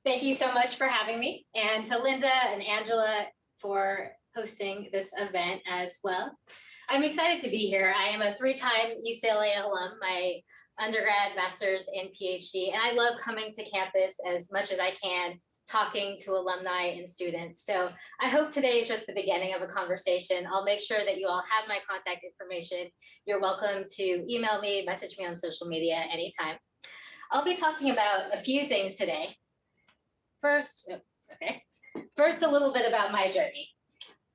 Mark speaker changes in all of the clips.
Speaker 1: Thank you so much for having me, and to Linda and Angela for hosting this event as well. I'm excited to be here. I am a three-time UCLA alum, my undergrad, master's, and PhD, and I love coming to campus as much as I can, talking to alumni and students. So I hope today is just the beginning of a conversation. I'll make sure that you all have my contact information. You're welcome to email me, message me on social media anytime. I'll be talking about a few things today. First, a little bit about my journey.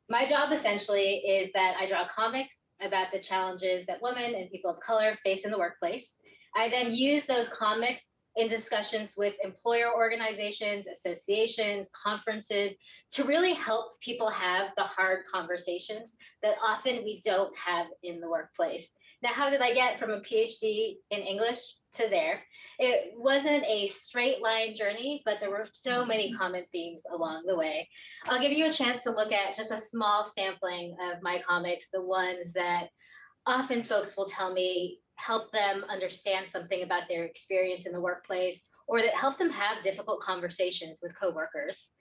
Speaker 1: My job essentially is that I draw comics about the challenges that women and people of color face in the workplace. I then use those comics in discussions with employer organizations, associations, conferences, to really help people have the hard conversations that often we don't have in the workplace. Now, how did I get from a PhD in English to there? It wasn't a straight line journey, but there were so many common themes along the way. I'll give you a chance to look at just a small sampling of my comics, the ones that often folks will tell me help them understand something about their experience in the workplace, or that help them have difficult conversations with coworkers.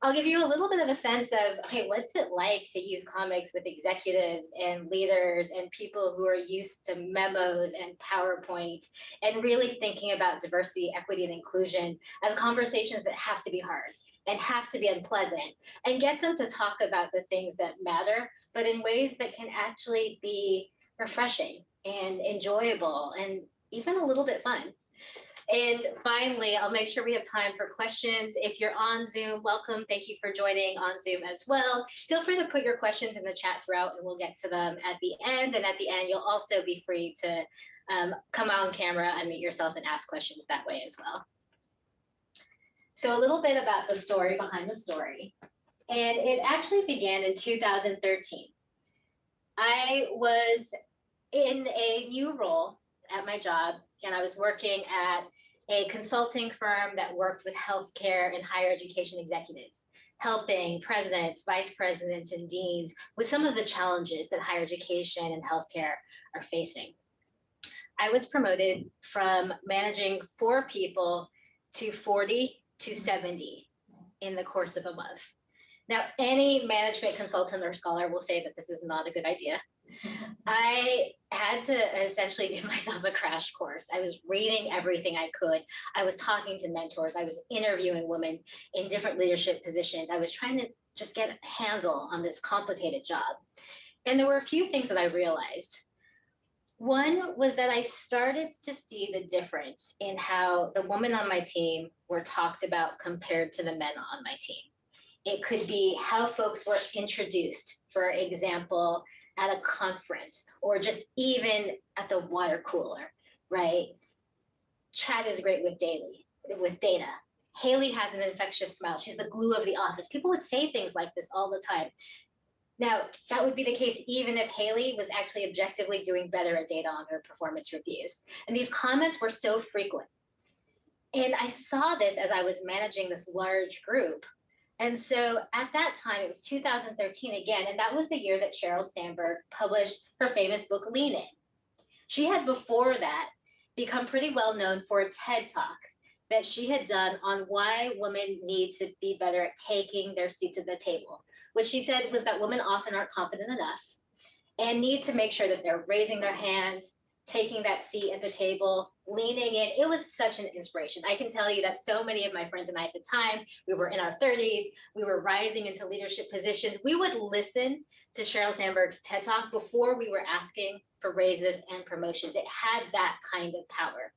Speaker 1: I'll give you a little bit of a sense of, okay, what's it like to use comics with executives and leaders and people who are used to memos and PowerPoint, and really thinking about diversity, equity, and inclusion as conversations that have to be hard and have to be unpleasant, and get them to talk about the things that matter, but in ways that can actually be refreshing and enjoyable and even a little bit fun. And finally, I'll make sure we have time for questions. If you're on Zoom, welcome. Thank you for joining on Zoom as well. Feel free to put your questions in the chat throughout, and we'll get to them at the end. And at the end, you'll also be free to come on camera, unmute yourself, and ask questions that way as well. So a little bit about the story behind the story. And it actually began in 2013. I was in a new role at my job, and I was working at a consulting firm that worked with healthcare and higher education executives, helping presidents, vice presidents, and deans with some of the challenges that higher education and healthcare are facing. I was promoted from managing 4 people to 40 to 70 in the course of a month. Now, any management consultant or scholar will say that this is not a good idea. I had to essentially give myself a crash course. I was reading everything I could. I was talking to mentors. I was interviewing women in different leadership positions. I was trying to just get a handle on this complicated job. And there were a few things that I realized. One was that I started to see the difference in how the women on my team were talked about compared to the men on my team. It could be how folks were introduced, for example, at a conference, or just even at the water cooler, right? Chad is great with data. Haley has an infectious smile. She's the glue of the office. People would say things like this all the time. Now, that would be the case even if Haley was actually objectively doing better at data on her performance reviews. And these comments were so frequent. And I saw this as I was managing this large group. And so at that time, it was 2013 again, and that was the year that Sheryl Sandberg published her famous book, Lean In. She had before that become pretty well known for a TED Talk that she had done on why women need to be better at taking their seats at the table. What she said was that women often aren't confident enough and need to make sure that they're raising their hands, taking that seat at the table, leaning in. It was such an inspiration. I can tell you that so many of my friends and I at the time, we were in our 30s, we were rising into leadership positions. We would listen to Sheryl Sandberg's TED Talk before we were asking for raises and promotions. It had that kind of power.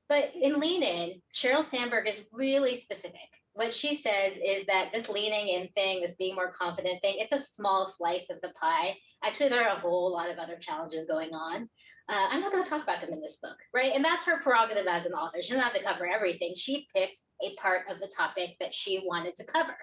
Speaker 1: But in Lean In, Sheryl Sandberg is really specific. What she says is that this leaning in thing, this being more confident thing, it's a small slice of the pie. Actually, there are a whole lot of other challenges going on. I'm not going to talk about them in this book, right? And that's her prerogative as an author. She doesn't have to cover everything. She picked a part of the topic that she wanted to cover.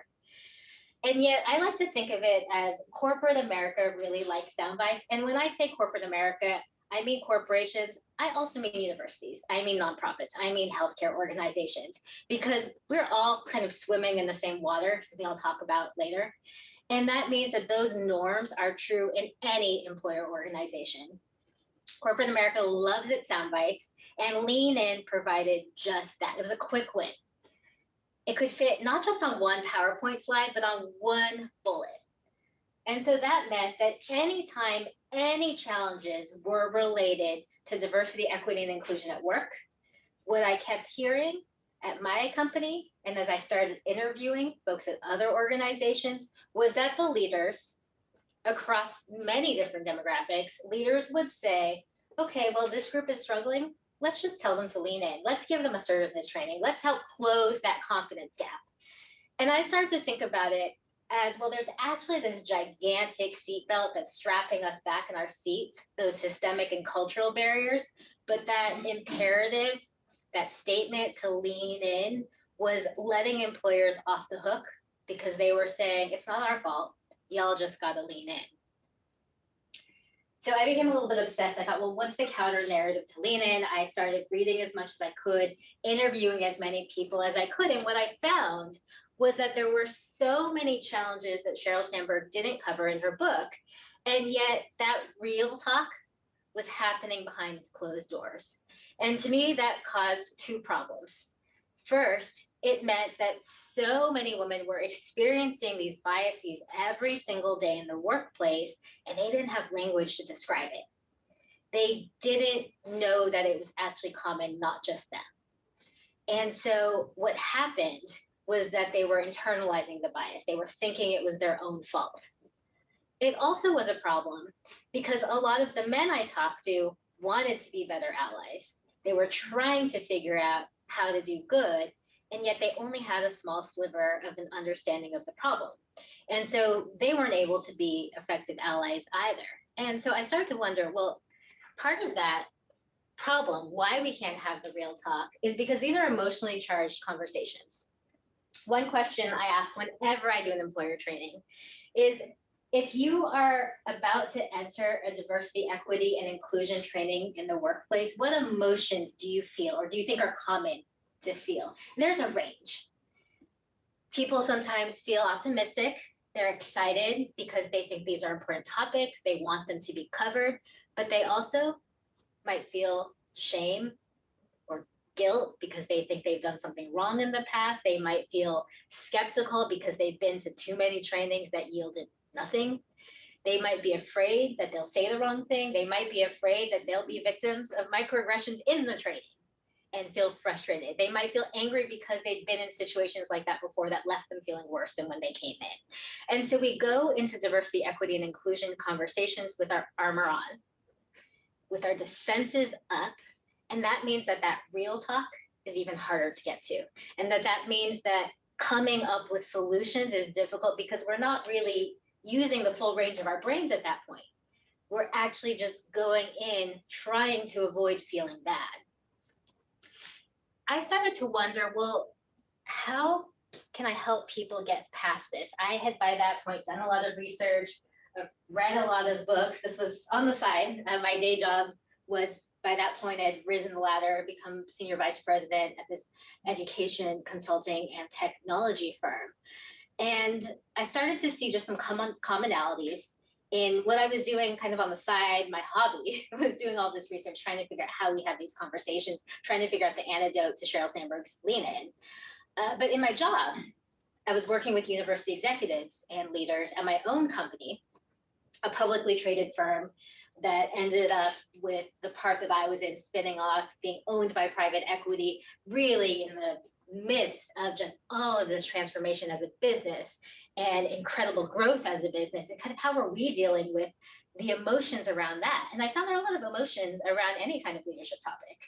Speaker 1: And yet I like to think of it as corporate America really likes sound bites. And when I say corporate America, I mean corporations. I also mean universities. I mean nonprofits. I mean healthcare organizations, because we're all kind of swimming in the same water, something I'll talk about later. And that means that those norms are true in any employer organization. Corporate America loves its sound bites, And Lean In provided just that. It was a quick win. It could fit not just on one PowerPoint slide, but on one bullet. And so that meant that anytime any challenges were related to diversity, equity, and inclusion at work, what I kept hearing at my company, and as I started interviewing folks at other organizations, was that the leaders across many different demographics, leaders would say, okay, well, this group is struggling. Let's just tell them to lean in. Let's give them assertiveness training. Let's help close that confidence gap. And I started to think about it as, well, there's actually this gigantic seatbelt that's strapping us back in our seats, those systemic and cultural barriers, but that imperative, that statement to lean in was letting employers off the hook because they were saying, it's not our fault, y'all just gotta lean in. So I became a little bit obsessed. I thought, well, what's the counter narrative to lean in? I started reading as much as I could, interviewing as many people as I could. And what I found was that there were so many challenges that Sheryl Sandberg didn't cover in her book. And yet that real talk was happening behind closed doors. And to me, that caused two problems. First, it meant that so many women were experiencing these biases every single day in the workplace, and they didn't have language to describe it. They didn't know that it was actually common, not just them. And so what happened was that they were internalizing the bias. They were thinking it was their own fault. It also was a problem because a lot of the men I talked to wanted to be better allies. They were trying to figure out how to do good, and yet they only had a small sliver of an understanding of the problem. And so they weren't able to be effective allies either. And so I started to wonder, well, part of that problem, why we can't have the real talk, is because these are emotionally charged conversations. One question I ask whenever I do an employer training is, if you are about to enter a diversity, equity, and inclusion training in the workplace, what emotions do you feel or do you think are common to feel? And there's a range. People sometimes feel optimistic. They're excited because they think these are important topics. They want them to be covered, but they also might feel shame or guilt because they think they've done something wrong in the past. They might feel skeptical because they've been to too many trainings that yielded nothing. They might be afraid that they'll say the wrong thing. They might be afraid that they'll be victims of microaggressions in the training and feel frustrated. They might feel angry because they've been in situations like that before that left them feeling worse than when they came in. And so we go into diversity, equity, and inclusion conversations with our armor on, with our defenses up. And that means that that real talk is even harder to get to. And that means that coming up with solutions is difficult because we're not really using the full range of our brains at that point. We're actually just going in, trying to avoid feeling bad. I started to wonder, well, how can I help people get past this? I had by that point done a lot of research, read a lot of books. This was on the side. My day job was, by that point, I'd risen the ladder, become senior vice president at this education consulting and technology firm. And I started to see just some commonalities in what I was doing kind of on the side. My hobby was doing all this research, trying to figure out how we have these conversations, trying to figure out the antidote to Sheryl Sandberg's lean in. But in my job, I was working with university executives and leaders at my own company, a publicly traded firm that ended up with the part that I was in spinning off, being owned by private equity, really in the midst of just all of this transformation as a business and incredible growth as a business. And kind of how are we dealing with the emotions around that? And I found there are a lot of emotions around any kind of leadership topic.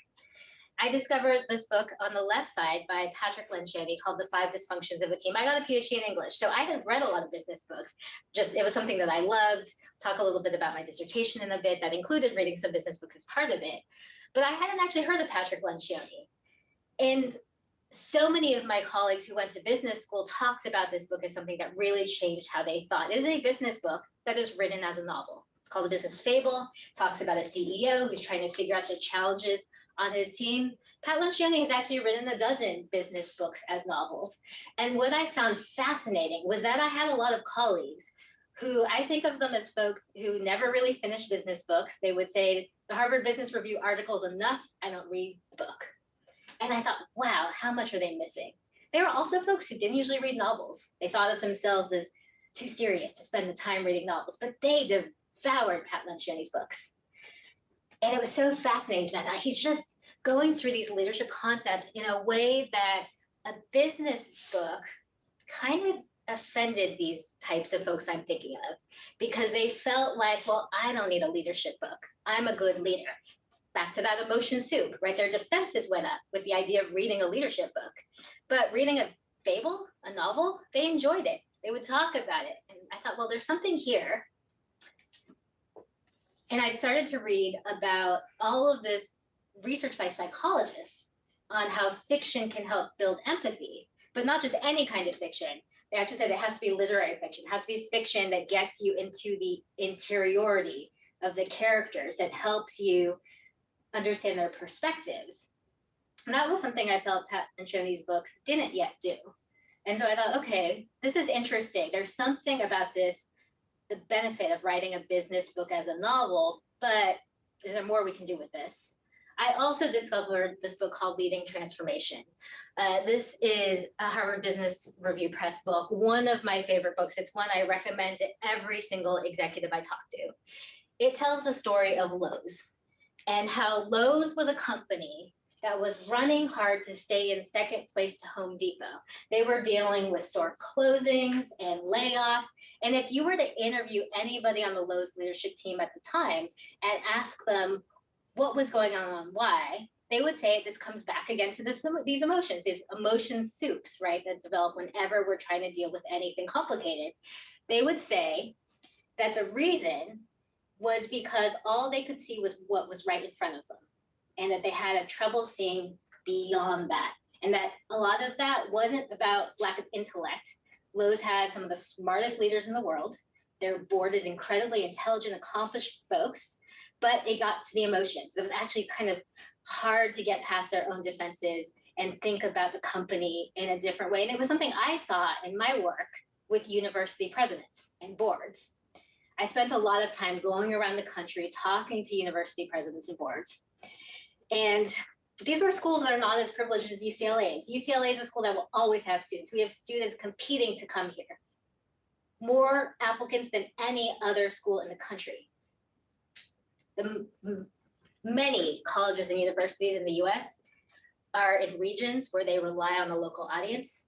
Speaker 1: I discovered this book on the left side by Patrick Lencioni called The 5 Dysfunctions of a Team. I got a PhD in English, so I had read a lot of business books. Just, it was something that I loved. Talk a little bit about my dissertation in a bit. That included reading some business books as part of it. But I hadn't actually heard of Patrick Lencioni. And so many of my colleagues who went to business school talked about this book as something that really changed how they thought. It is a business book that is written as a novel. It's called A Business Fable. It talks about a CEO who's trying to figure out the challenges on his team. Pat Lencioni has actually written a dozen business books as novels. And what I found fascinating was that I had a lot of colleagues who I think of them as folks who never really finished business books. They would say, the Harvard Business Review article is enough, I don't read the book. And I thought, wow, how much are they missing? There were also folks who didn't usually read novels. They thought of themselves as too serious to spend the time reading novels, but they devoured Pat Lencioni's books. And it was so fascinating to me. He's just going through these leadership concepts in a way that a business book kind of offended these types of folks I'm thinking of, because they felt like, well, I don't need a leadership book. I'm a good leader. Back to that emotion soup, right? Their defenses went up with the idea of reading a leadership book. But reading a fable, a novel, they enjoyed it. They would talk about it. And I thought, well, there's something here. And I'd started to read about all of this research by psychologists on how fiction can help build empathy, but not just any kind of fiction. They actually said it has to be literary fiction. It has to be fiction that gets you into the interiority of the characters, that helps you understand their perspectives. And that was something I felt Pat Lencioni's books didn't yet do. And so I thought, okay, this is interesting. There's something about this, the benefit of writing a business book as a novel, but is there more we can do with this? I also discovered this book called Leading Transformation. This is a Harvard Business Review Press book, one of my favorite books. It's one I recommend to every single executive I talk to. It tells the story of Lowe's and how Lowe's was a company that was running hard to stay in second place to Home Depot. They were dealing with store closings and layoffs. And if you were to interview anybody on the Lowe's leadership team at the time and ask them what was going on and why, they would say this comes back again to these emotions, these emotion soups, right, that develop whenever we're trying to deal with anything complicated. They would say that the reason was because all they could see was what was right in front of them, and that they had a trouble seeing beyond that. And that a lot of that wasn't about lack of intellect. Lowe's had some of the smartest leaders in the world. Their board is incredibly intelligent, accomplished folks, but it got to the emotions. It was actually kind of hard to get past their own defenses and think about the company in a different way. And it was something I saw in my work with university presidents and boards. I spent a lot of time going around the country talking to university presidents and boards. And these were schools that are not as privileged as UCLA's. UCLA is a school that will always have students. We have students competing to come here. More applicants than any other school in the country. Many colleges and universities in the US are in regions where they rely on a local audience,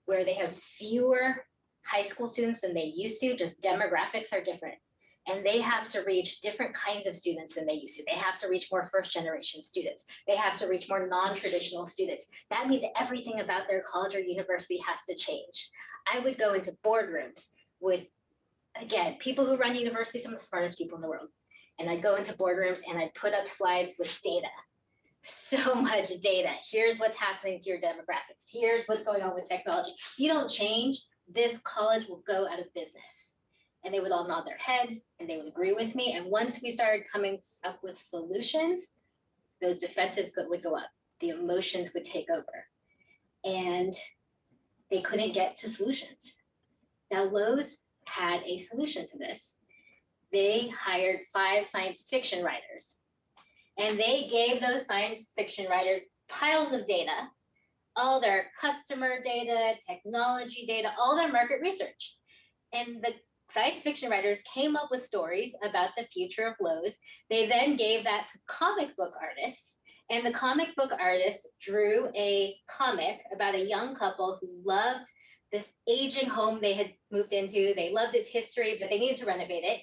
Speaker 1: where they have fewer high school students than they used to. Just demographics are different. And they have to reach different kinds of students than they used to. They have to reach more first-generation students. They have to reach more non-traditional students. That means everything about their college or university has to change. I would go into boardrooms with, again, people who run universities, some of the smartest people in the world. And I'd go into boardrooms and I'd put up slides with data. So much data. Here's what's happening to your demographics. Here's what's going on with technology. If you don't change, this college will go out of business. And they would all nod their heads and they would agree with me. And once we started coming up with solutions, those defenses would go up. The emotions would take over. And they couldn't get to solutions. Now, Lowe's had a solution to this. They hired 5 science fiction writers. And they gave those science fiction writers piles of data, all their customer data, technology data, all their market research. And the science fiction writers came up with stories about the future of Lowe's. They then gave that to comic book artists, and the comic book artists drew a comic about a young couple who loved this aging home they had moved into. They loved its history, but they needed to renovate it.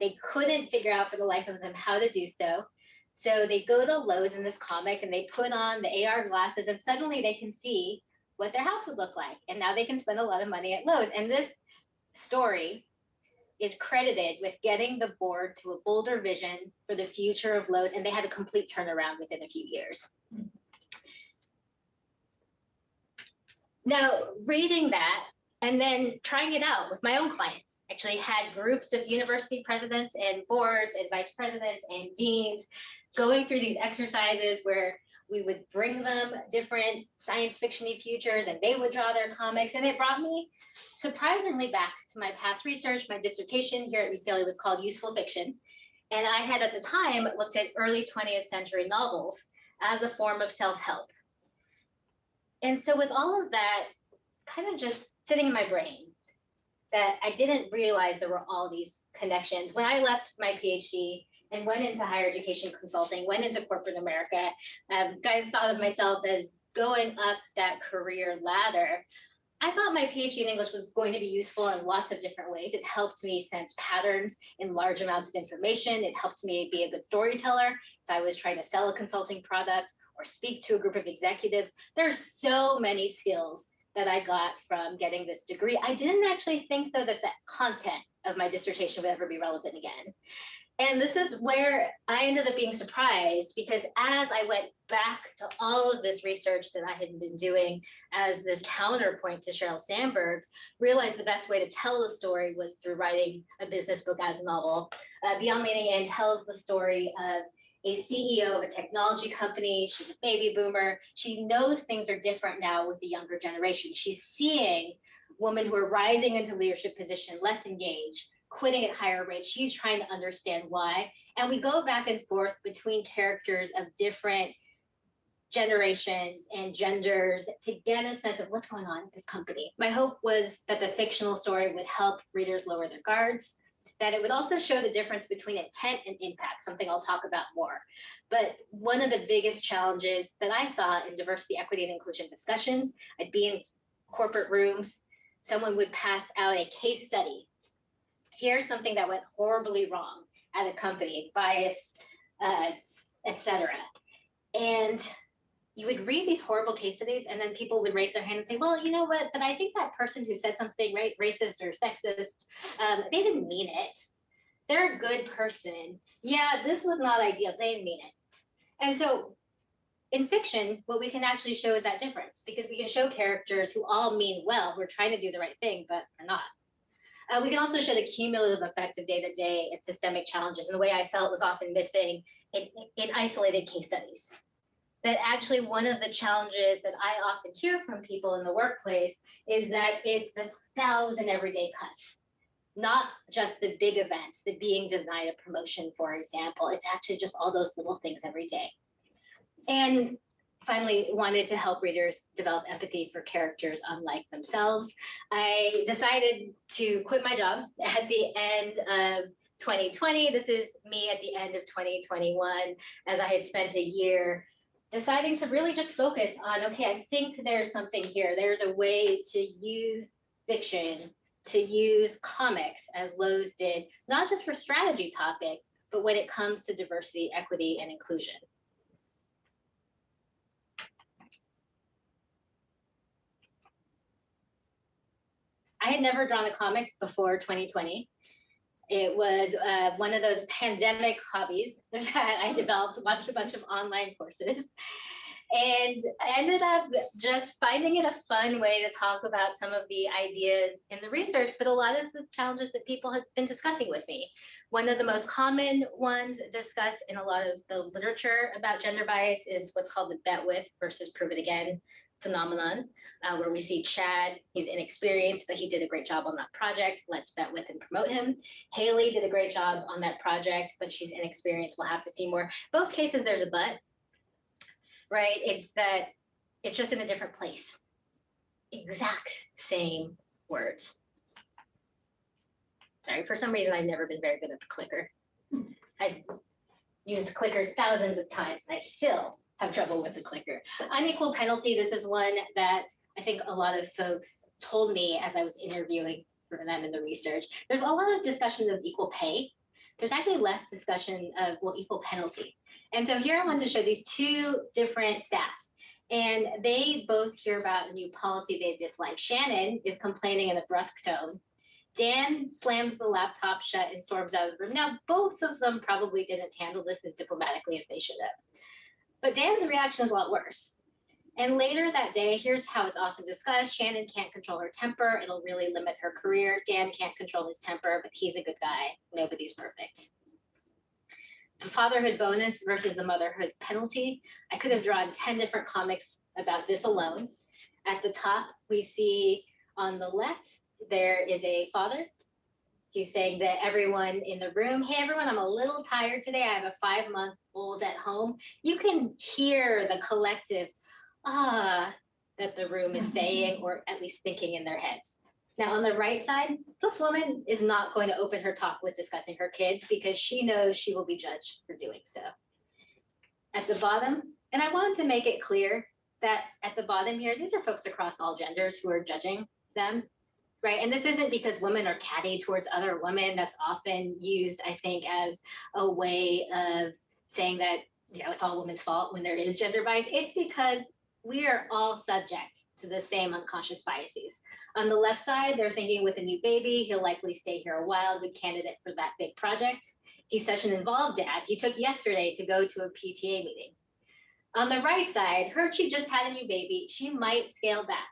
Speaker 1: They couldn't figure out for the life of them how to do so. So they go to Lowe's in this comic and they put on the AR glasses, and suddenly they can see what their house would look like. And now they can spend a lot of money at Lowe's. And this story is credited with getting the board to a bolder vision for the future of Lowe's, and they had a complete turnaround within a few years. Now, reading that and then trying it out with my own clients, actually had groups of university presidents and boards and vice presidents and deans going through these exercises where We would bring them different science fiction-y futures and they would draw their comics. And it brought me surprisingly back to my past research. My dissertation here at UCLA was called Useful Fiction. And I had at the time looked at early 20th century novels as a form of self-help. And so with all of that kind of just sitting in my brain, that I didn't realize there were all these connections. When I left my PhD and went into higher education consulting, went into corporate America, kind of thought of myself as going up that career ladder. I thought my PhD in English was going to be useful in lots of different ways. It helped me sense patterns in large amounts of information. It helped me be a good storyteller if I was trying to sell a consulting product or speak to a group of executives. There's so many skills that I got from getting this degree. I didn't actually think, though, that the content of my dissertation would ever be relevant again. And this is where I ended up being surprised, because as I went back to all of this research that I had been doing as this counterpoint to Sheryl Sandberg, realized the best way to tell the story was through writing a business book as a novel. Beyond Leaning In tells the story of a CEO of a technology company. She's a baby boomer. She knows things are different now with the younger generation. She's seeing women who are rising into leadership position, less engaged, quitting at higher rates. She's trying to understand why. And we go back and forth between characters of different generations and genders to get a sense of what's going on at this company. My hope was that the fictional story would help readers lower their guards, that it would also show the difference between intent and impact, something I'll talk about more. But one of the biggest challenges that I saw in diversity, equity, and inclusion discussions, I'd be in corporate rooms, someone would pass out a case study. Here's something that went horribly wrong at a company, bias, etc. And you would read these horrible case studies, and then people would raise their hand and say, well, you know what, but I think that person who said something racist or sexist, they didn't mean it. They're a good person. Yeah, this was not ideal. They didn't mean it. And so in fiction, what we can actually show is that difference, because we can show characters who all mean well, who are trying to do the right thing, but are not. We can also show the cumulative effect of day-to-day and systemic challenges in the way I felt was often missing in isolated case studies. That actually one of the challenges that I often hear from people in the workplace is that it's the 1,000 everyday cuts, not just the big events, the being denied a promotion, for example. It's actually just all those little things every day. And finally, wanted to help readers develop empathy for characters unlike themselves. I decided to quit my job at the end of 2020. This is me at the end of 2021, as I had spent a year deciding to really just focus on, okay, I think there's something here. There's a way to use fiction, to use comics, as Lowe's did, not just for strategy topics, but when it comes to diversity, equity, and inclusion. I had never drawn a comic before 2020. It was one of those pandemic hobbies that I developed, watched a bunch of online courses, and I ended up just finding it a fun way to talk about some of the ideas in the research, but a lot of the challenges that people have been discussing with me. One of the most common ones discussed in a lot of the literature about gender bias is what's called the bet with versus prove it again phenomenon, where we see Chad, he's inexperienced, but he did a great job on that project. Let's bet with and promote him. Haley did a great job on that project, but she's inexperienced. We'll have to see more. Both cases, there's a but, right? It's that it's just in a different place. Exact same words. Sorry, for some reason, I've never been very good at the clicker. I've used clickers thousands of times, and I still have trouble with the clicker. Unequal penalty, this is one that I think a lot of folks told me as I was interviewing for them in the research. There's a lot of discussion of equal pay. There's actually less discussion of, well, equal penalty. And so here I want to show these two different staff. And they both hear about a new policy they dislike. Shannon is complaining in a brusque tone. Dan slams the laptop shut and storms out of the room. Now, both of them probably didn't handle this as diplomatically as they should have. But Dan's reaction is a lot worse. And later that day, here's how it's often discussed. Shannon can't control her temper. It'll really limit her career. Dan can't control his temper, but he's a good guy. Nobody's perfect. the fatherhood bonus versus the motherhood penalty. I could have drawn 10 different comics about this alone. At the top, we see on the left, there is a father. He's saying to everyone in the room, hey, everyone, I'm a little tired today. I have a 5-month-old at home. You can hear the collective, that the room is saying, or at least thinking in their heads. Now, on the right side, this woman is not going to open her talk with discussing her kids because she knows she will be judged for doing so. At the bottom, and I wanted to make it clear that at the bottom here, these are folks across all genders who are judging them, right? And this isn't because women are catty towards other women. That's often used, I think, as a way of saying that, it's all women's fault when there is gender bias. It's because we are all subject to the same unconscious biases. On the left side, they're thinking with a new baby, he'll likely stay here a while, good candidate for that big project. He's such an involved dad. He took yesterday to go to a PTA meeting. On the right side, heard she just had a new baby. She might scale back.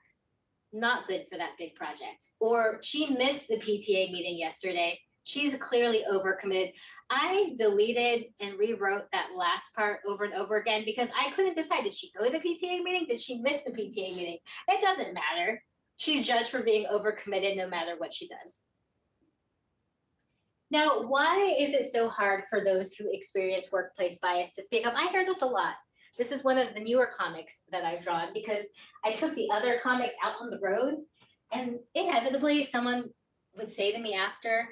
Speaker 1: Not good for that big project. Or she missed the PTA meeting yesterday. She's clearly overcommitted. I deleted and rewrote that last part over and over again because I couldn't decide. Did she go to the PTA meeting? Did she miss the PTA meeting? It doesn't matter. She's judged for being overcommitted no matter what she does. Now, why is it so hard for those who experience workplace bias to speak up? I hear this a lot. This is one of the newer comics that I've drawn because I took the other comics out on the road and inevitably someone would say to me after,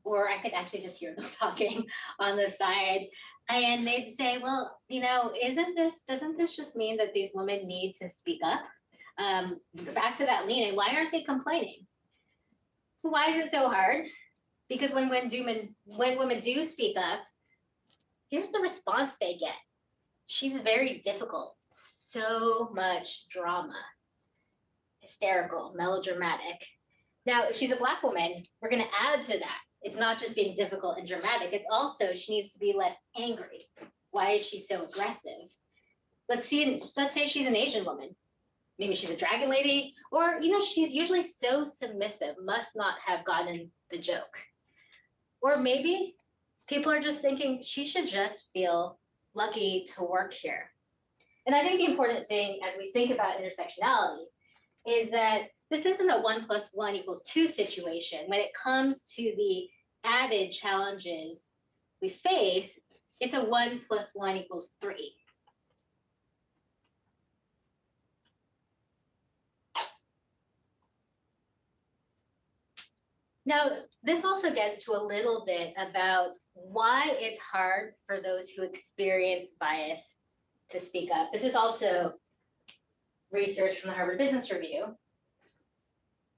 Speaker 1: or I could actually just hear them talking on the side, and they'd say, well, doesn't this just mean that these women need to speak up? Back to that lean-in, why aren't they complaining? Why is it so hard? Because when women do speak up, here's the response they get. She's very difficult, so much drama, hysterical, melodramatic. Now, if she's a Black woman, we're going to add to that. It's not just being difficult and dramatic. It's also she needs to be less angry. Why is she so aggressive? Let's say she's an Asian woman. Maybe she's a dragon lady, or she's usually so submissive, must not have gotten the joke. Or maybe people are just thinking she should just feel lucky to work here. And I think the important thing as we think about intersectionality is that this isn't a 1 + 1 = 2 situation. When it comes to the added challenges we face, it's a 1 + 1 = 3. Now, this also gets to a little bit about why it's hard for those who experience bias to speak up. This is also research from the Harvard Business Review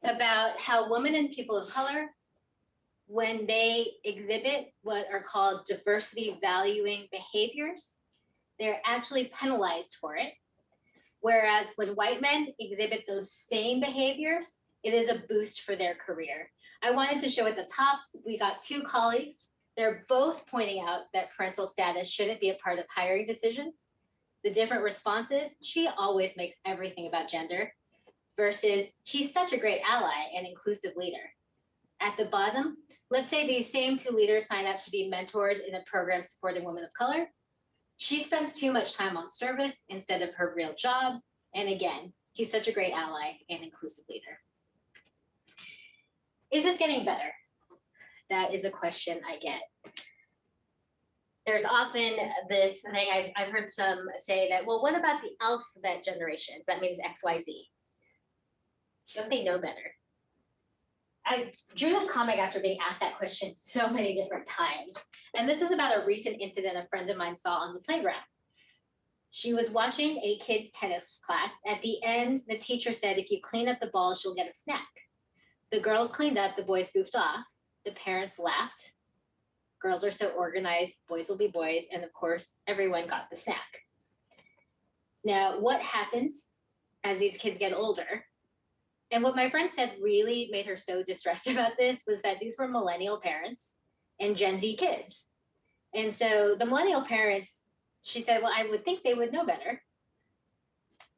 Speaker 1: about how women and people of color, when they exhibit what are called diversity valuing behaviors, they're actually penalized for it. Whereas when white men exhibit those same behaviors, it is a boost for their career. I wanted to show at the top, we got 2 colleagues. They're both pointing out that parental status shouldn't be a part of hiring decisions. The different responses, she always makes everything about gender, versus he's such a great ally and inclusive leader. At the bottom, let's say these same 2 leaders sign up to be mentors in a program supporting women of color. She spends too much time on service instead of her real job. And again, he's such a great ally and inclusive leader. Is this getting better? That is a question I get. There's often this thing, I've heard some say that, well, what about the alphabet generations? That means XYZ. Don't they know better? I drew this comic after being asked that question so many different times. And this is about a recent incident a friend of mine saw on the playground. She was watching a kid's tennis class. At the end, the teacher said, if you clean up the balls, you'll get a snack. The girls cleaned up, the boys goofed off. The parents laughed. Girls are so organized, boys will be boys. And of course, everyone got the snack. Now, what happens as these kids get older? And what my friend said really made her so distressed about this was that these were millennial parents and Gen Z kids. And so the millennial parents, she said, well, I would think they would know better.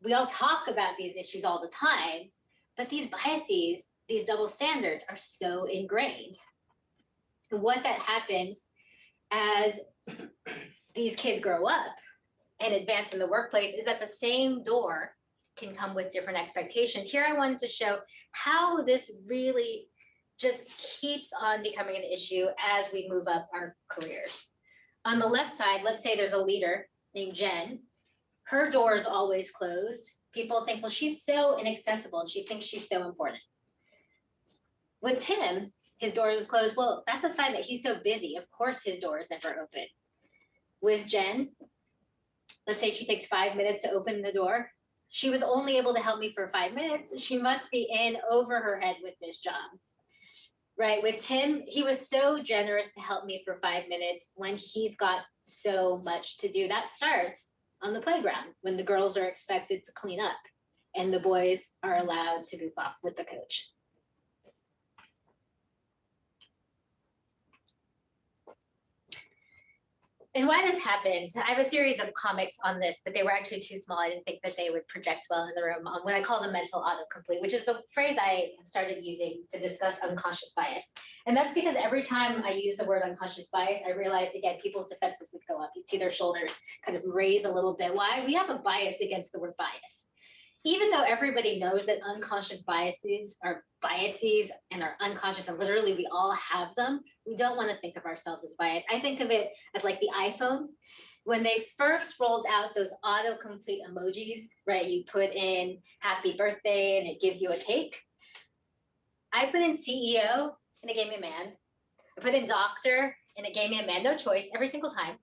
Speaker 1: We all talk about these issues all the time, but these biases, these double standards are so ingrained. And what that happens as these kids grow up and advance in the workplace is that the same door can come with different expectations. Here I wanted to show how this really just keeps on becoming an issue as we move up our careers. On the left side, let's say there's a leader named Jen. Her door is always closed. People think, well, she's so inaccessible. She thinks she's so important. With Tim, his door is closed. Well, that's a sign that he's so busy. Of course, his door is never open. With Jen, let's say she takes 5 minutes to open the door. She was only able to help me for 5 minutes. She must be in over her head with this job. Right, with Tim, he was so generous to help me for 5 minutes when he's got so much to do. That starts on the playground when the girls are expected to clean up and the boys are allowed to goof off with the coach. And why this happens, I have a series of comics on this, but they were actually too small. I didn't think that they would project well in the room on what I call the mental autocomplete, which is the phrase I started using to discuss unconscious bias. And that's because every time I use the word unconscious bias, I realize, again, people's defenses would go up. You see their shoulders kind of raise a little bit. Why? We have a bias against the word bias. Even though everybody knows that unconscious biases are biases and are unconscious, and literally we all have them, we don't want to think of ourselves as biased. I think of it as like the iPhone. When they first rolled out those autocomplete emojis, right? You put in happy birthday and it gives you a cake. I put in CEO and it gave me a man. I put in doctor and it gave me a man, no choice, every single time.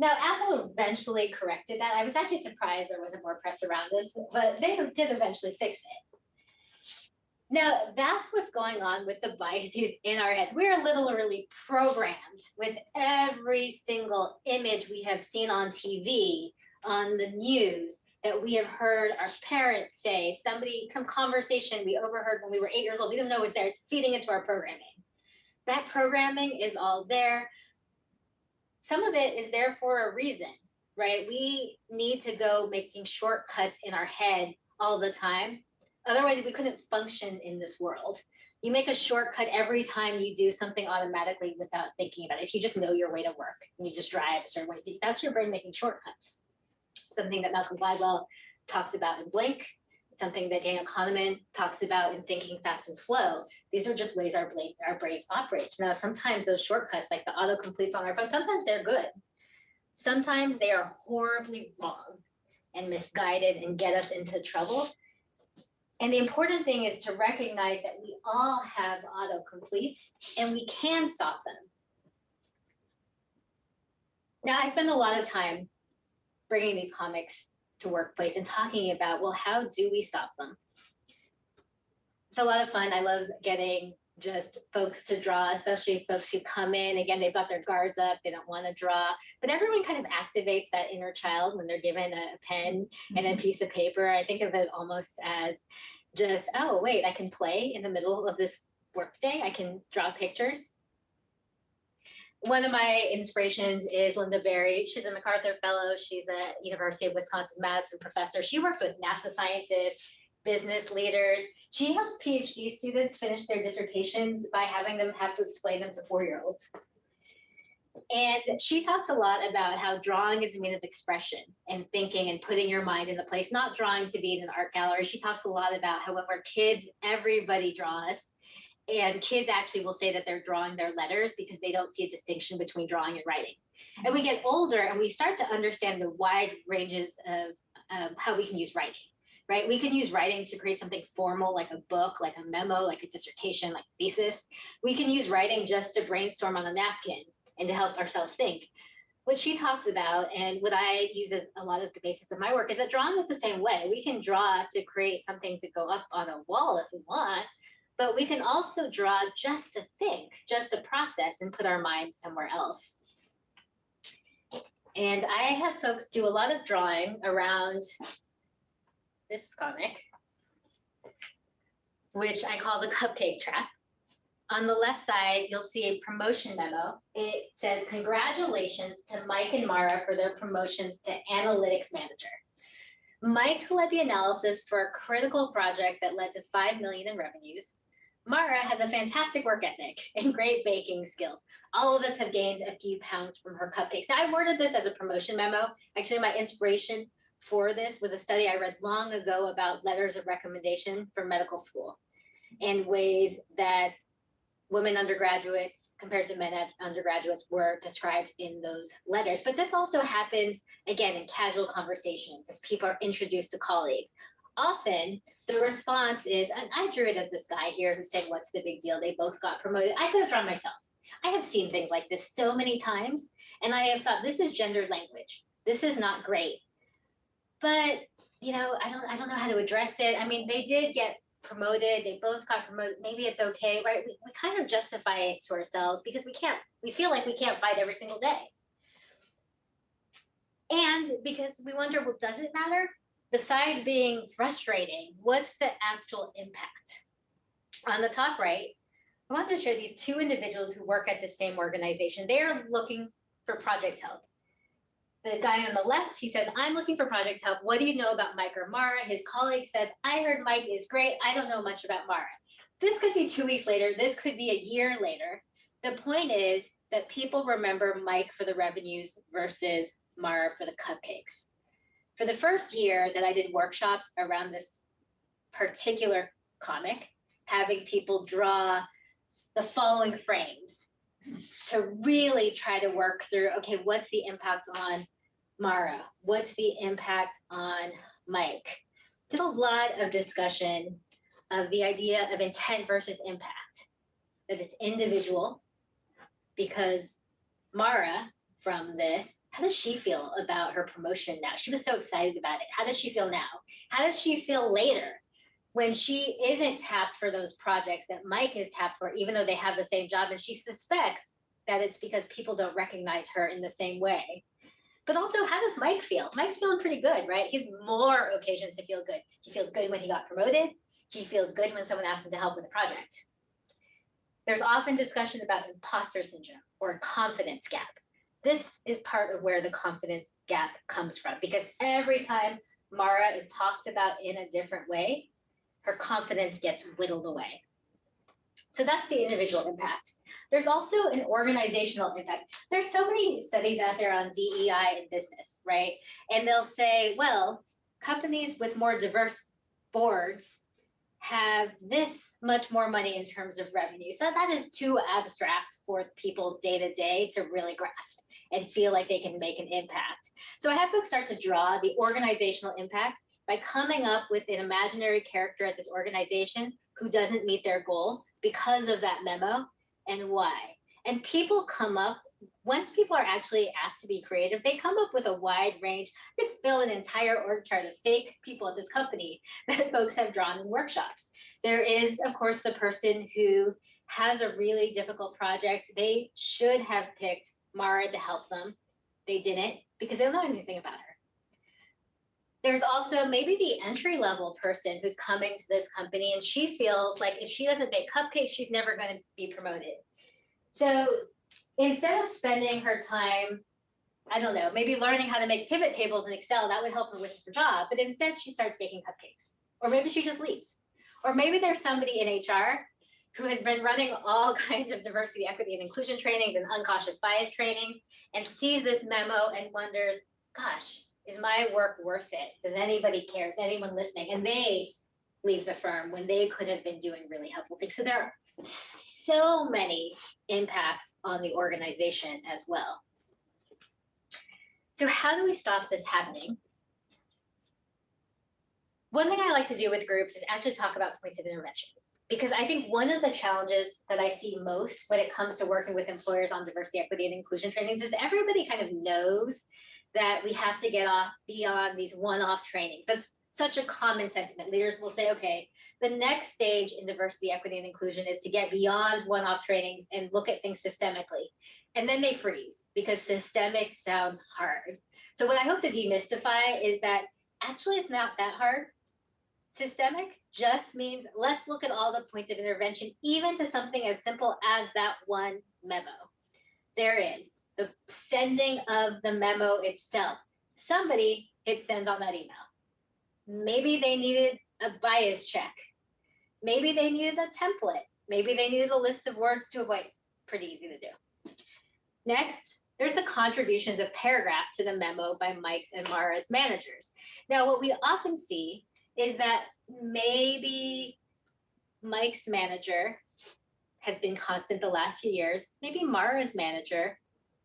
Speaker 1: Now, Apple eventually corrected that. I was actually surprised there wasn't more press around this, but they did eventually fix it. Now, that's what's going on with the biases in our heads. We are literally programmed with every single image we have seen on TV, on the news, that we have heard our parents say, some conversation we overheard when we were 8 years old, we didn't know it was there. It's feeding into our programming. That programming is all there. Some of it is there for a reason, right? We need to go making shortcuts in our head all the time. Otherwise, we couldn't function in this world. You make a shortcut every time you do something automatically without thinking about it. If you just know your way to work and you just drive a certain way, that's your brain making shortcuts. Something that Malcolm Gladwell talks about in Blink, something that Daniel Kahneman talks about in Thinking Fast and Slow. These are just ways our brains operate. Now, sometimes those shortcuts, like the autocompletes on our phone, sometimes they're good. Sometimes they are horribly wrong and misguided and get us into trouble. And the important thing is to recognize that we all have autocompletes and we can stop them. Now, I spend a lot of time bringing these comics to workplace and talking about, well, how do we stop them? It's a lot of fun. I love getting just folks to draw, especially folks who come in. Again, they've got their guards up, they don't want to draw, but everyone kind of activates that inner child when they're given a pen and a piece of paper. I think of it almost as just, oh, wait, I can play in the middle of this workday. I can draw pictures. One of my inspirations is Linda Berry. She's a MacArthur Fellow. She's a University of Wisconsin-Madison professor. She works with NASA scientists, business leaders. She helps PhD students finish their dissertations by having them have to explain them to 4-year-olds. And she talks a lot about how drawing is a means of expression and thinking and putting your mind in the place, not drawing to be in an art gallery. She talks a lot about how when we're kids, everybody draws. And kids actually will say that they're drawing their letters because they don't see a distinction between drawing and writing. And we get older and we start to understand the wide ranges of how we can use writing, right? We can use writing to create something formal, like a book, like a memo, like a dissertation, like a thesis. We can use writing just to brainstorm on a napkin and to help ourselves think. What she talks about, and what I use as a lot of the basis of my work, is that drawing is the same way. We can draw to create something to go up on a wall if we want, but we can also draw just to think, just to process and put our minds somewhere else. And I have folks do a lot of drawing around this comic, which I call the cupcake trap. On the left side, you'll see a promotion memo. It says, congratulations to Mike and Mara for their promotions to analytics manager. Mike led the analysis for a critical project that led to $5 million in revenues. Mara has a fantastic work ethic and great baking skills. All of us have gained a few pounds from her cupcakes. Now, I worded this as a promotion memo. Actually, my inspiration for this was a study I read long ago about letters of recommendation for medical school and ways that women undergraduates compared to men undergraduates were described in those letters. But this also happens, again, in casual conversations as people are introduced to colleagues. Often the response is, and I drew it as this guy here who said, what's the big deal? They both got promoted. I could have drawn myself. I have seen things like this so many times, and I have thought, this is gendered language. This is not great. But, you know, I don't know how to address it. I mean, they did get promoted, they both got promoted, maybe it's okay, right? We kind of justify it to ourselves because we feel like we can't fight every single day. And because we wonder, well, does it matter? Besides being frustrating, what's the actual impact? On the top right, I want to show these two individuals who work at the same organization. They're looking for project help. The guy on the left, he says, I'm looking for project help. What do you know about Mike or Mara? His colleague says, I heard Mike is great. I don't know much about Mara. This could be 2 weeks later. This could be a year later. The point is that people remember Mike for the revenues versus Mara for the cupcakes. For the first year that I did workshops around this particular comic, having people draw the following frames to really try to work through, okay, what's the impact on Mara? What's the impact on Mike? Did a lot of discussion of the idea of intent versus impact. That it's individual, because Mara, from this, how does she feel about her promotion now? She was so excited about it. How does she feel now? How does she feel later when she isn't tapped for those projects that Mike is tapped for, even though they have the same job, and she suspects that it's because people don't recognize her in the same way? But also, how does Mike feel? Mike's feeling pretty good, right? He has more occasions to feel good. He feels good when he got promoted. He feels good when someone asked him to help with a project. There's often discussion about imposter syndrome or confidence gap. This is part of where the confidence gap comes from, because every time Mara is talked about in a different way, her confidence gets whittled away. So that's the individual impact. There's also an organizational impact. There's so many studies out there on DEI in business, right? And they'll say, well, companies with more diverse boards have this much more money in terms of revenue. So that is too abstract for people day to day to really grasp and feel like they can make an impact. So I have folks start to draw the organizational impact by coming up with an imaginary character at this organization who doesn't meet their goal because of that memo and why. And people come up, once people are actually asked to be creative, they come up with a wide range. I could fill an entire org chart of fake people at this company that folks have drawn in workshops. There is, of course, the person who has a really difficult project. They should have picked Mara to help them. They didn't because they don't know anything about her. There's also maybe the entry-level person who's coming to this company and she feels like if she doesn't bake cupcakes, she's never going to be promoted. So instead of spending her time, I don't know, maybe learning how to make pivot tables in Excel, that would help her with her job, but instead she starts baking cupcakes. Or maybe she just leaves. Or maybe there's somebody in HR who has been running all kinds of diversity, equity, and inclusion trainings and unconscious bias trainings and sees this memo and wonders, gosh, is my work worth it? Does anybody care? Is anyone listening? And they leave the firm when they could have been doing really helpful things. So there are so many impacts on the organization as well. So how do we stop this happening? One thing I like to do with groups is actually talk about points of intervention, because I think one of the challenges that I see most when it comes to working with employers on diversity, equity, and inclusion trainings is everybody kind of knows that we have to get off beyond these one-off trainings. That's such a common sentiment. Leaders will say, okay, the next stage in diversity, equity, and inclusion is to get beyond one-off trainings and look at things systemically. And then they freeze because systemic sounds hard. So what I hope to demystify is that actually it's not that hard. Systemic just means let's look at all the points of intervention, even to something as simple as that one memo. There is the sending of the memo itself. Somebody hit send on that email. Maybe they needed a bias check. Maybe they needed a template. Maybe they needed a list of words to avoid. Pretty easy to do. Next, there's the contributions of paragraphs to the memo by Mike's and Mara's managers. Now, what we often see is that maybe Mike's manager has been constant the last few years. Maybe Mara's manager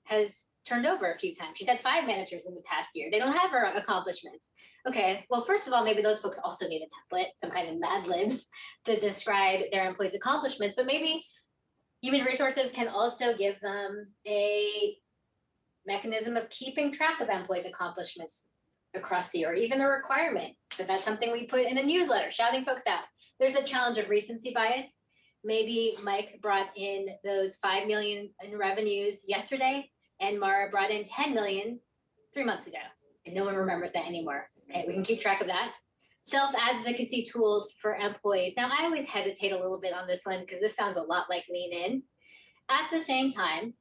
Speaker 1: has turned over a few times. She's had 5 managers in the past year. They don't have her accomplishments. Okay, well, first of all, maybe those folks also need a template, some kind of Mad Libs to describe their employees' accomplishments, but maybe human resources can also give them a mechanism of keeping track of employees' accomplishments across the year, or even a requirement that that's something we put in a newsletter, shouting folks out. There's the challenge of recency bias. Maybe Mike brought in those 5 million in revenues yesterday, and Mara brought in 10 million 3 months ago, and no one remembers that anymore. Okay, we can keep track of that. Self-advocacy tools for employees. Now, I always hesitate a little bit on this one because this sounds a lot like lean in. At the same time,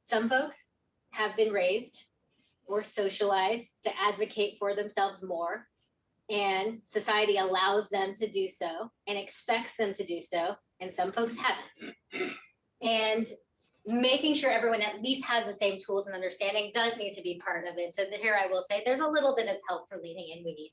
Speaker 1: some folks have been raised or socialized to advocate for themselves more, and society allows them to do so and expects them to do so, and some folks haven't. And making sure everyone at least has the same tools and understanding does need to be part of it. So here I will say there's a little bit of help for leaning in we need.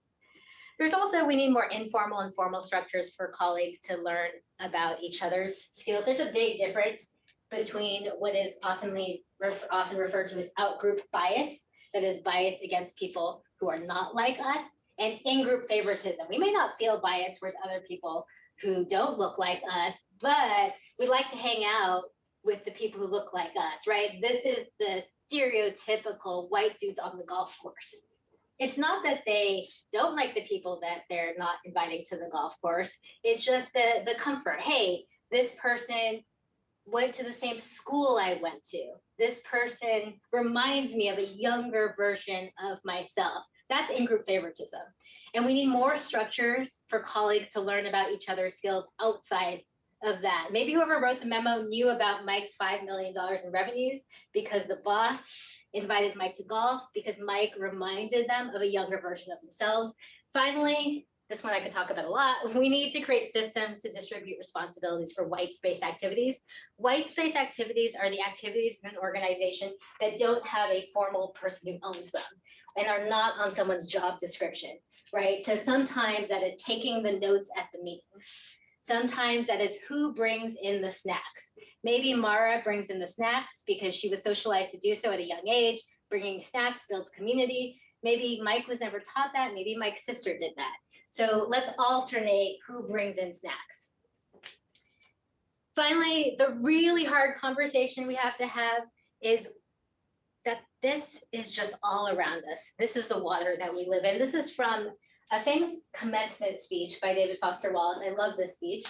Speaker 1: We need more informal and formal structures for colleagues to learn about each other's skills. There's a big difference between what is often referred to as out-group bias, that is bias against people who are not like us, and in-group favoritism. We may not feel bias towards other people who don't look like us, but we like to hang out with the people who look like us, right? This is the stereotypical white dudes on the golf course. It's not that they don't like the people that they're not inviting to the golf course. It's just the comfort. Hey, this person went to the same school I went to. This person reminds me of a younger version of myself. That's in-group favoritism. And we need more structures for colleagues to learn about each other's skills outside of that. Maybe whoever wrote the memo knew about Mike's $5 million in revenues because the boss invited Mike to golf, because Mike reminded them of a younger version of themselves. Finally, this one I could talk about a lot. We need to create systems to distribute responsibilities for white space activities. White space activities are the activities in an organization that don't have a formal person who owns them and are not on someone's job description, right? So sometimes that is taking the notes at the meetings. Sometimes that is who brings in the snacks. Maybe Mara brings in the snacks because she was socialized to do so at a young age. Bringing snacks builds community. Maybe Mike was never taught that. Maybe Mike's sister did that. So let's alternate who brings in snacks. Finally, the really hard conversation we have to have is that this is just all around us. This is the water that we live in. This is from a famous commencement speech by David Foster Wallace. I love this speech.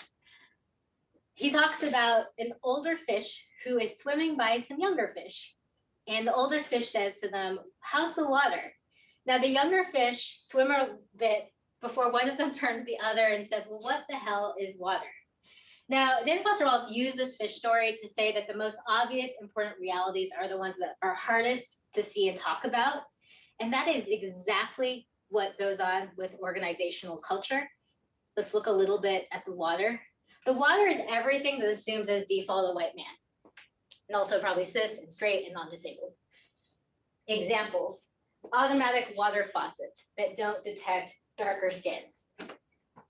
Speaker 1: He talks about an older fish who is swimming by some younger fish. And the older fish says to them, "How's the water?" Now the younger fish swim a bit before one of them turns the other and says, "Well, what the hell is water?" Now, David Foster Wallace used this fish story to say that the most obvious important realities are the ones that are hardest to see and talk about. And that is exactly what goes on with organizational culture. Let's look a little bit at the water. The water is everything that assumes as default a white man, and also probably cis and straight and non-disabled. Examples: automatic water faucets that don't detect darker skin.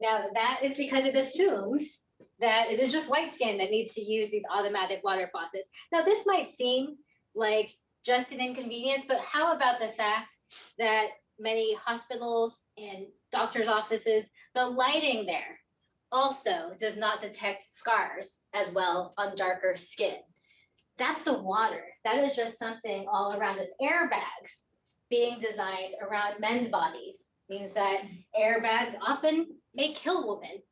Speaker 1: Now that is because it assumes that it is just white skin that needs to use these automatic water faucets. Now this might seem like just an inconvenience, but how about the fact that many hospitals and doctors' offices, the lighting there also does not detect scars as well on darker skin. That's the water. That is just something all around us. Airbags being designed around men's bodies means that airbags often may kill women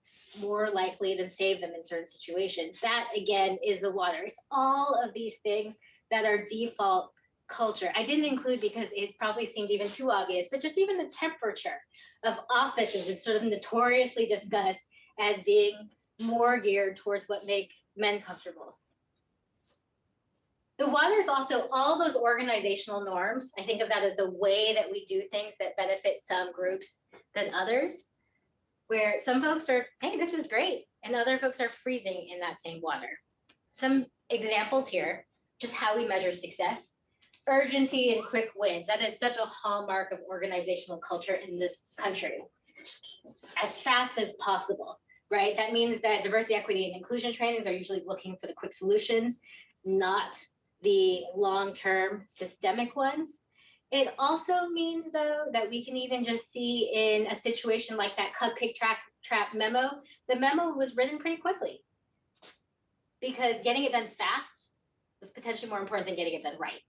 Speaker 1: more likely than save them in certain situations. That, again, is the water. It's all of these things that are default culture. I didn't include because it probably seemed even too obvious, but just even the temperature of offices is sort of notoriously discussed as being more geared towards what makes men comfortable. The water is also all those organizational norms. I think of that as the way that we do things that benefit some groups than others. where some folks are, hey, this is great, and other folks are freezing in that same water. Some examples here, just how we measure success. Urgency and quick wins. That is such a hallmark of organizational culture in this country. As fast as possible, right? That means that diversity, equity, and inclusion trainings are usually looking for the quick solutions, not the long-term systemic ones. It also means, though, that we can even just see in a situation like that cupcake trap memo, the memo was written pretty quickly because getting it done fast was potentially more important than getting it done right.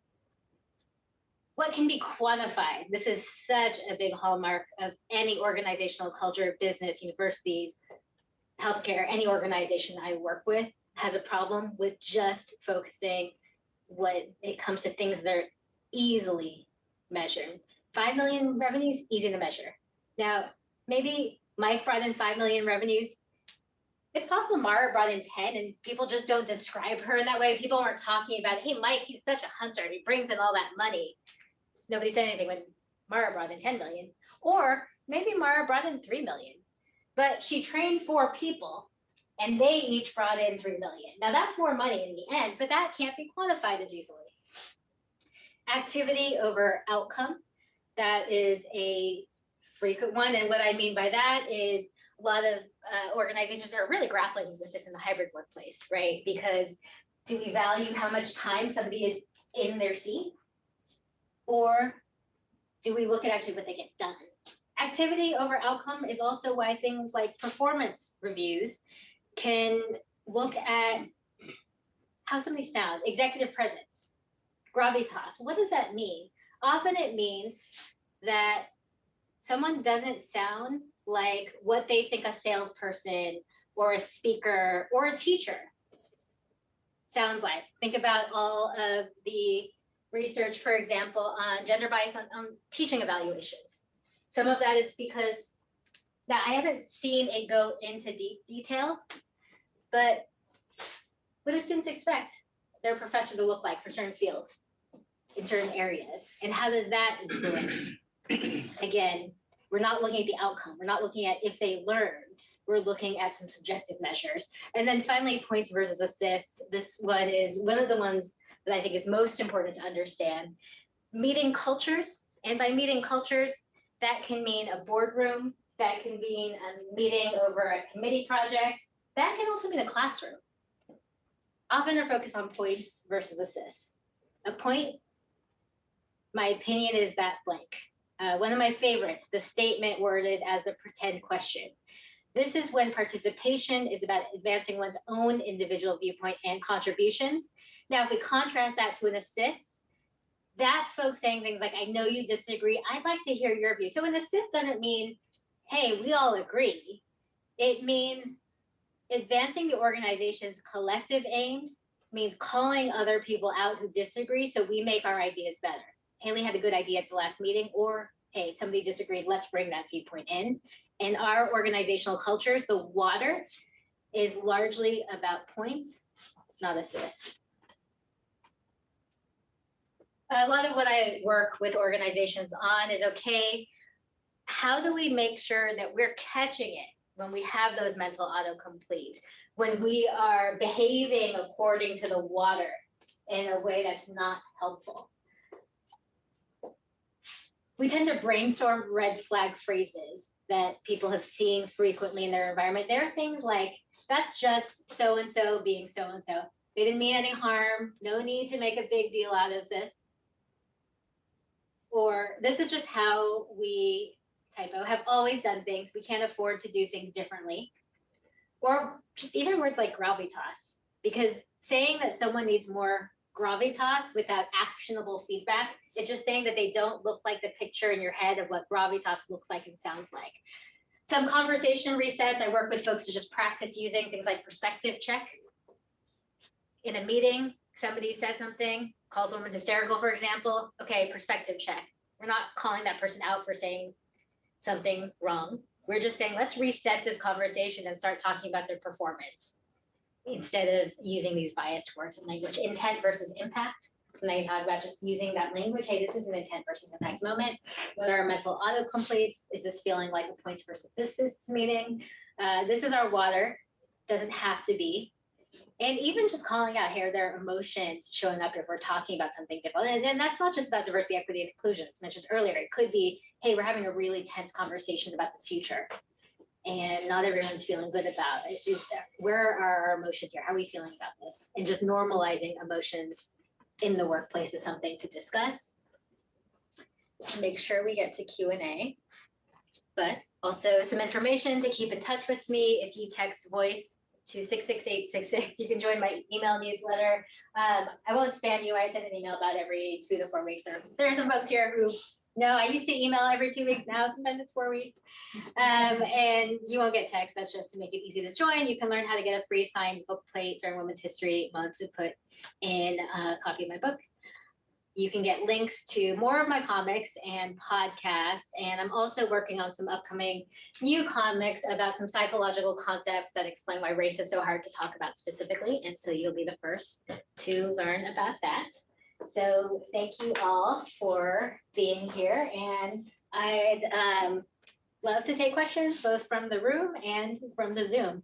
Speaker 1: What can be quantified? This is such a big hallmark of any organizational culture, business, universities, healthcare, any organization I work with has a problem with just focusing when it comes to things that are easily measured. 5 million revenues, easy to measure. Now, maybe Mike brought in 5 million revenues. It's possible Mara brought in 10 and people just don't describe her in that way. People aren't talking about, hey, Mike, he's such a hunter. He brings in all that money. Nobody said anything when Mara brought in 10 million. Or maybe Mara brought in 3 million, but she trained 4 people and they each brought in 3 million. Now that's more money in the end, but that can't be quantified as easily. Activity over outcome, that is a frequent one. And what I mean by that is a lot of organizations are really grappling with this in the hybrid workplace, right? Because do we value how much time somebody is in their seat? Or do we look at actually what they get done? Activity over outcome is also why things like performance reviews can look at how somebody sounds, executive presence, gravitas. What does that mean? Often it means that someone doesn't sound like what they think a salesperson or a speaker or a teacher sounds like. Think about all of the research, for example, on gender bias on teaching evaluations. Some of that is because now I haven't seen it go into deep detail, but what do students expect their professor to look like for certain fields in certain areas? And how does that influence? Again, we're not looking at the outcome. We're not looking at if they learned. We're looking at some subjective measures. And then finally, points versus assists. This one is one of the ones that I think is most important to understand. Meeting cultures, and by meeting cultures, that can mean a boardroom, that can mean a meeting over a committee project, that can also mean a classroom. Often they're focused on points versus assists. A point, my opinion is that blank. One of my favorites, the statement worded as the pretend question. This is when participation is about advancing one's own individual viewpoint and contributions. Now, if we contrast that to an assist, that's folks saying things like, I know you disagree. I'd like to hear your view. So an assist doesn't mean, hey, we all agree. It means advancing the organization's collective aims, means calling other people out who disagree so we make our ideas better. Haley had a good idea at the last meeting, or hey, somebody disagreed, let's bring that viewpoint in. In our organizational cultures, the water is largely about points, not assists. A lot of what I work with organizations on is, okay, how do we make sure that we're catching it when we have those mental autocomplete, when we are behaving according to the water in a way that's not helpful? We tend to brainstorm red flag phrases that people have seen frequently in their environment. There are things like, that's just so-and-so being so-and-so. They didn't mean any harm. No need to make a big deal out of this. Or this is just how we, typo, have always done things. We can't afford to do things differently. Or just even words like gravitas, because saying that someone needs more gravitas without actionable feedback is just saying that they don't look like the picture in your head of what gravitas looks like and sounds like. Some conversation resets. I work with folks to just practice using things like perspective check. In a meeting, somebody says something, calls a woman hysterical, for example. Okay, perspective check. We're not calling that person out for saying something wrong. We're just saying, let's reset this conversation and start talking about their performance instead of using these biased words and language. Intent versus impact. Now you talk about just using that language. Hey, this is an intent versus impact moment. What are our mental autocompletes? Is this feeling like a points versus this meeting? This is our water. Doesn't have to be. And even just calling out here their emotions showing up if we're talking about something different. And that's not just about diversity, equity, and inclusion, as mentioned earlier. It could be, hey, we're having a really tense conversation about the future. And not everyone's feeling good about it. Where are our emotions here? How are we feeling about this? And just normalizing emotions in the workplace is something to discuss. Make sure we get to Q&A. But also some information to keep in touch with me. If you text voice to 66866, you can join my email newsletter. I won't spam you. I send an email about every 2 to 4 weeks. There are some folks here who know I used to email every 2 weeks. Now sometimes it's 4 weeks. And you won't get text. That's just to make it easy to join. You can learn how to get a free signed book plate during Women's History Month to put in a copy of my book. You can get links to more of my comics and podcasts. And I'm also working on some upcoming new comics about some psychological concepts that explain why race is so hard to talk about specifically. And so you'll be the first to learn about that. So thank you all for being here. And I'd love to take questions both from the room and from the Zoom.